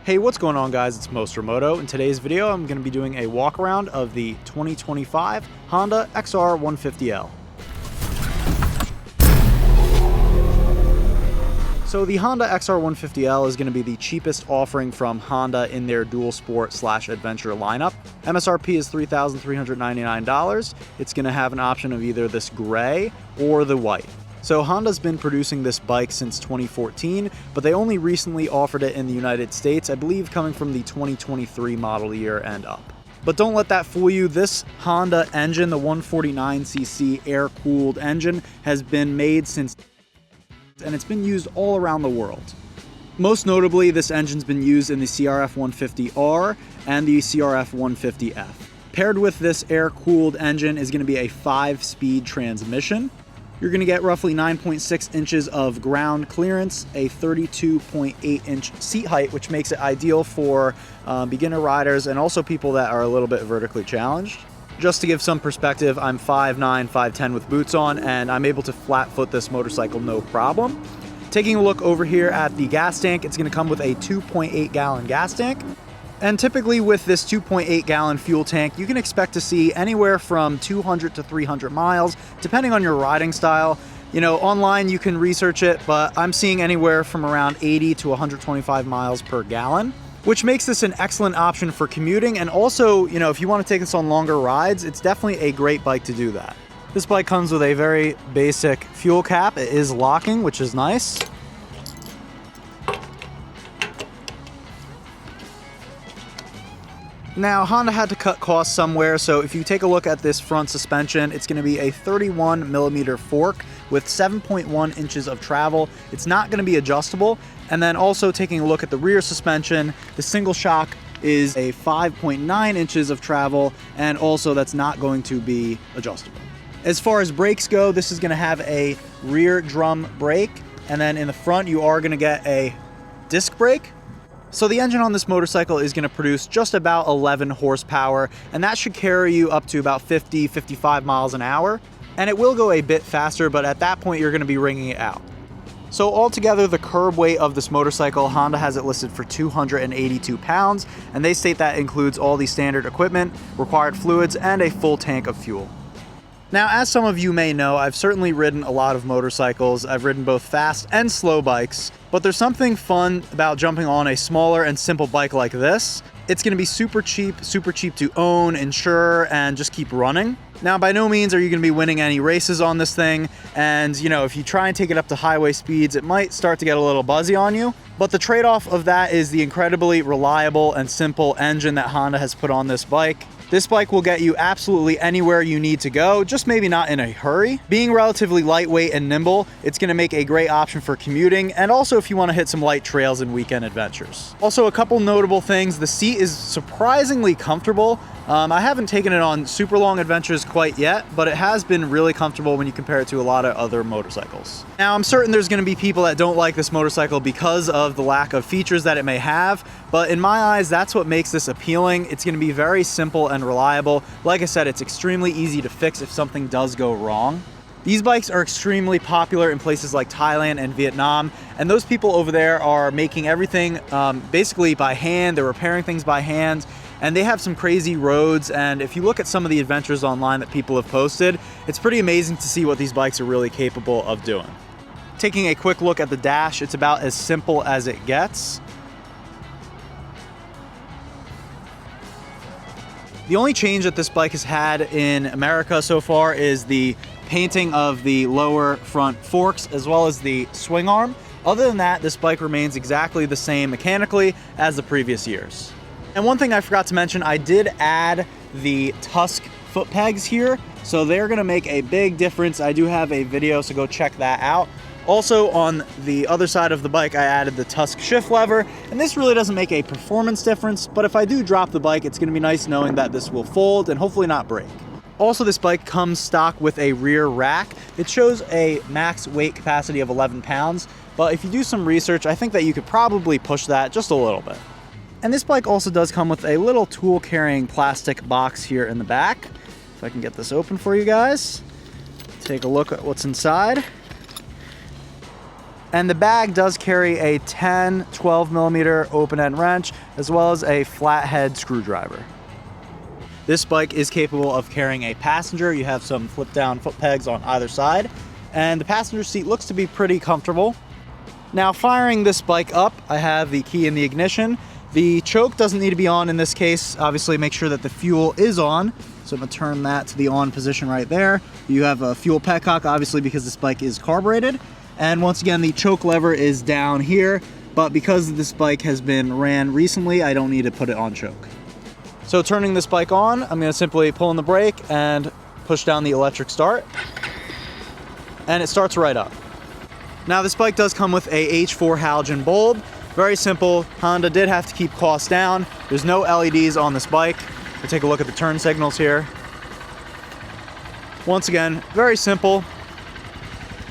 Hey, what's going on guys? It's Moto. In today's video, I'm going to be doing a walk around of the 2025 Honda XR150L. So the Honda XR150L is going to be the cheapest offering from Honda in their dual sport / adventure lineup. MSRP is $3,399. It's going to have an option of either this gray or the white. So Honda's been producing this bike since 2014, but they only recently offered it in the United States, I believe coming from the 2023 model year and up. But don't let that fool you. This Honda engine, the 149cc air-cooled engine, has been made since, and it's been used all around the world. Most notably, this engine's been used in the CRF150R and the CRF150F. Paired with this air-cooled engine is going to be a 5-speed transmission. You're going to get roughly 9.6 inches of ground clearance, a 32.8-inch seat height, which makes it ideal for beginner riders and also people that are a little bit vertically challenged. Just to give some perspective, I'm 5'9", 5'10" with boots on, and I'm able to flat foot this motorcycle no problem. Taking a look over here at the gas tank, it's going to come with a 2.8 gallon gas tank. And typically with this 2.8 gallon fuel tank, you can expect to see anywhere from 200 to 300 miles, depending on your riding style. You know, online you can research it, but I'm seeing anywhere from around 80 to 125 miles per gallon, which makes this an excellent option for commuting. And also, you know, if you want to take this on longer rides, it's definitely a great bike to do that. This bike comes with a very basic fuel cap. It is locking, which is nice. Now, Honda had to cut costs somewhere, so if you take a look at this front suspension, it's going to be a 31mm fork with 7.1 inches of travel. It's not going to be adjustable. And then also taking a look at the rear suspension, the single shock is a 5.9 inches of travel, and also that's not going to be adjustable. As far as brakes go, this is going to have a rear drum brake, and then in the front you are going to get a disc brake. So the engine on this motorcycle is going to produce just about 11 horsepower, and that should carry you up to about 50-55 miles an hour. And it will go a bit faster, but at that point you're going to be wringing it out. So altogether, the curb weight of this motorcycle, Honda has it listed for 282 pounds, and they state that includes all the standard equipment, required fluids, and a full tank of fuel. Now, as some of you may know, I've certainly ridden a lot of motorcycles. I've ridden both fast and slow bikes, but there's something fun about jumping on a smaller and simple bike like this. It's going to be super cheap to own, insure, and just keep running. Now, by no means are you going to be winning any races on this thing, and you know, if you try and take it up to highway speeds, it might start to get a little buzzy on you. But the trade-off of that is the incredibly reliable and simple engine that Honda has put on this bike. This bike will get you absolutely anywhere you need to go, just maybe not in a hurry. Being relatively lightweight and nimble, it's going to make a great option for commuting, and also if you want to hit some light trails and weekend adventures. Also, a couple notable things. The seat is surprisingly comfortable. I haven't taken it on super long adventures quite yet, but it has been really comfortable when you compare it to a lot of other motorcycles. Now, I'm certain there's going to be people that don't like this motorcycle because of the lack of features that it may have, but in my eyes, that's what makes this appealing. It's going to be very simple and reliable. Like I said, it's extremely easy to fix if something does go wrong. These bikes are extremely popular in places like Thailand and Vietnam, and those people over there are making everything basically by hand. They're repairing things by hand, and they have some crazy roads, and if you look at some of the adventures online that people have posted, it's pretty amazing to see what these bikes are really capable of doing. Taking a quick look at the dash, it's about as simple as it gets. The only change that this bike has had in America so far is the painting of the lower front forks as well as the swing arm. Other than that, this bike remains exactly the same mechanically as the previous years. And one thing I forgot to mention, I did add the Tusk foot pegs here, so they're going to make a big difference. I do have a video, so go check that out. Also, on the other side of the bike, I added the Tusk shift lever, and this really doesn't make a performance difference, but if I do drop the bike, it's going to be nice knowing that this will fold and hopefully not break. Also, this bike comes stock with a rear rack. It shows a max weight capacity of 11 pounds, but if you do some research, I think that you could probably push that just a little bit. And this bike also does come with a little tool carrying plastic box here in the back. If I can get this open for you guys, take a look at what's inside. And the bag does carry a 10-12 millimeter open end wrench, as well as a flathead screwdriver. This bike is capable of carrying a passenger. You have some flip down foot pegs on either side, and the passenger seat looks to be pretty comfortable. Now, firing this bike up, I have the key in the ignition. The choke doesn't need to be on in this case. Obviously, make sure that the fuel is on. So I'm gonna turn that to the on position right there. You have a fuel petcock, obviously, because this bike is carbureted. And once again, the choke lever is down here, but because this bike has been ran recently, I don't need to put it on choke. So turning this bike on, I'm gonna simply pull in the brake and push down the electric start. And it starts right up. Now, this bike does come with a H4 halogen bulb. Very simple. Honda did have to keep costs down. There's no LEDs on this bike. We'll take a look at the turn signals here. Once again, very simple.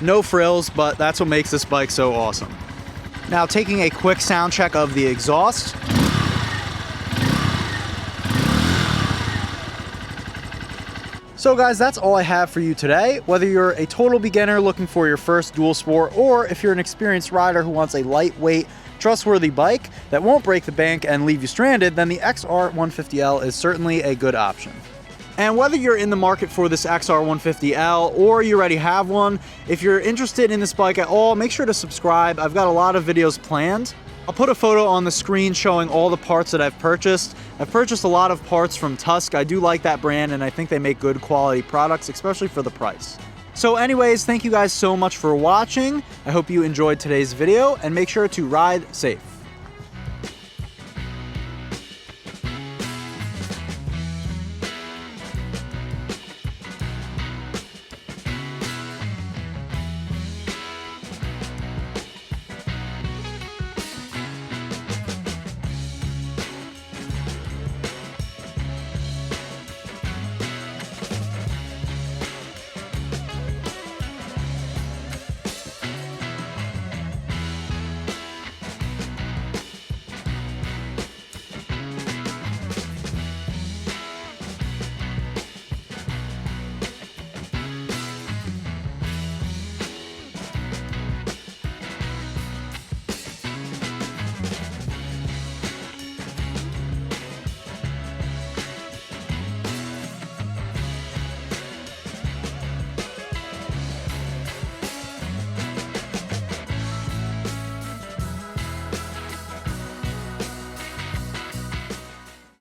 No frills, but that's what makes this bike so awesome. Now, taking a quick sound check of the exhaust. So guys, that's all I have for you today. Whether you're a total beginner looking for your first dual sport, or if you're an experienced rider who wants a lightweight, trustworthy bike that won't break the bank and leave you stranded, then the XR150L is certainly a good option. And whether you're in the market for this XR150L or you already have one, if you're interested in this bike at all, make sure to subscribe. I've got a lot of videos planned. I'll put a photo on the screen showing all the parts that I've purchased. I've purchased a lot of parts from Tusk. I do like that brand, and I think they make good quality products, especially for the price. So anyways, thank you guys so much for watching. I hope you enjoyed today's video, and make sure to ride safe.